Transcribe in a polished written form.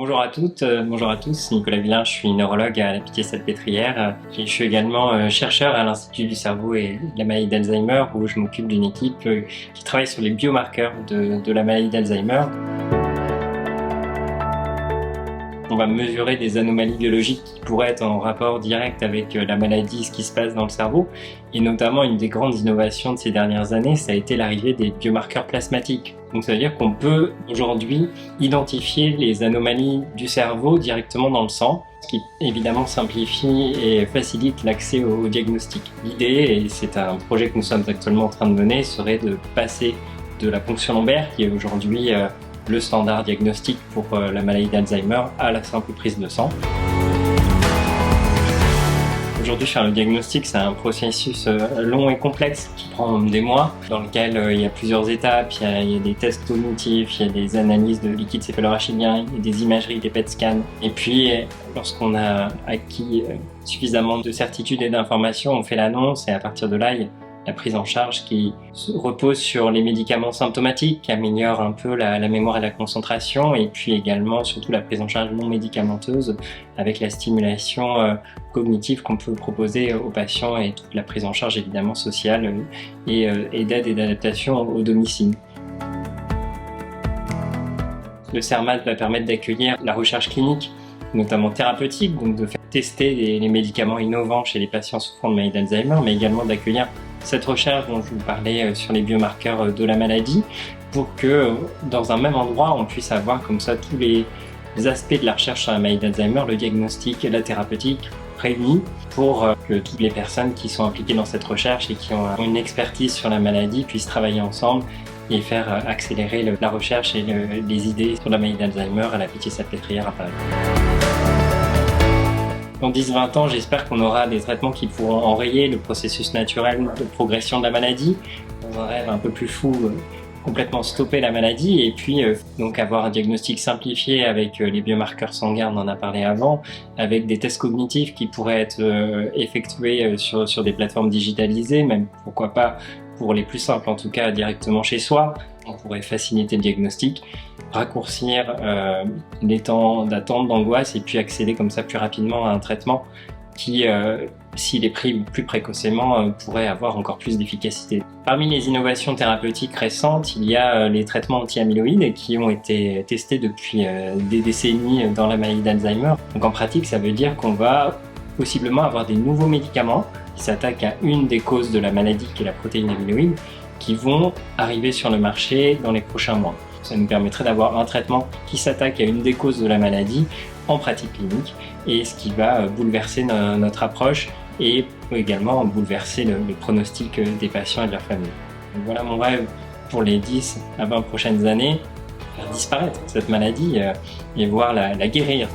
Bonjour à toutes, bonjour à tous, Nicolas Villain, je suis neurologue à la Pitié-Salpêtrière et je suis également chercheur à l'Institut du cerveau et de la maladie d'Alzheimer où je m'occupe d'une équipe qui travaille sur les biomarqueurs de la maladie d'Alzheimer. On va mesurer des anomalies biologiques qui pourraient être en rapport direct avec la maladie, ce qui se passe dans le cerveau. Et notamment, une des grandes innovations de ces dernières années, ça a été l'arrivée des biomarqueurs plasmatiques. Donc ça veut dire qu'on peut aujourd'hui identifier les anomalies du cerveau directement dans le sang, ce qui évidemment simplifie et facilite l'accès au diagnostic. L'idée, et c'est un projet que nous sommes actuellement en train de mener, serait de passer de la ponction lombaire, qui est aujourd'hui le standard diagnostique pour la maladie d'Alzheimer, à la simple prise de sang. Aujourd'hui, faire le diagnostic, c'est un processus long et complexe qui prend des mois, dans lequel il y a plusieurs étapes, il y a des tests cognitifs, il y a des analyses de liquide céphalorachidien, il y a des imageries, des PET scans. Et puis, lorsqu'on a acquis suffisamment de certitude et d'informations, on fait l'annonce et à partir de là, la prise en charge qui repose sur les médicaments symptomatiques, qui améliorent un peu la mémoire et la concentration, et puis également surtout la prise en charge non médicamenteuse avec la stimulation cognitive qu'on peut proposer aux patients et toute la prise en charge évidemment sociale et d'aide et d'adaptation au domicile. Le CERMAT va permettre d'accueillir la recherche clinique, notamment thérapeutique, donc de faire tester les médicaments innovants chez les patients souffrant de maladie d'Alzheimer, mais également d'accueillir cette recherche dont je vous parlais sur les biomarqueurs de la maladie, pour que dans un même endroit on puisse avoir comme ça tous les aspects de la recherche sur la maladie d'Alzheimer, le diagnostic et la thérapeutique réunis, pour que toutes les personnes qui sont impliquées dans cette recherche et qui ont une expertise sur la maladie puissent travailler ensemble et faire accélérer la recherche et les idées sur la maladie d'Alzheimer à la Pitié-Salpêtrière à Paris. Dans 10-20 ans, j'espère qu'on aura des traitements qui pourront enrayer le processus naturel de progression de la maladie. Dans un rêve un peu plus fou, complètement stopper la maladie et puis donc avoir un diagnostic simplifié avec les biomarqueurs sanguins, on en a parlé avant, avec des tests cognitifs qui pourraient être effectués sur des plateformes digitalisées, même pourquoi pas pour les plus simples en tout cas directement chez soi. On pourrait faciliter le diagnostic, raccourcir les temps d'attente, d'angoisse et puis accéder comme ça plus rapidement à un traitement qui, s'il est pris plus précocement, pourrait avoir encore plus d'efficacité. Parmi les innovations thérapeutiques récentes, il y a les traitements anti-amyloïdes qui ont été testés depuis des décennies dans la maladie d'Alzheimer. Donc en pratique, ça veut dire qu'on va possiblement avoir des nouveaux médicaments qui s'attaquent à une des causes de la maladie qui est la protéine amyloïde, qui vont arriver sur le marché dans les prochains mois. Ça nous permettrait d'avoir un traitement qui s'attaque à une des causes de la maladie en pratique clinique, et ce qui va bouleverser notre approche et également bouleverser le pronostic des patients et de leurs familles. Donc voilà mon rêve pour les 10 à 20 prochaines années, faire disparaître cette maladie et voir la guérir.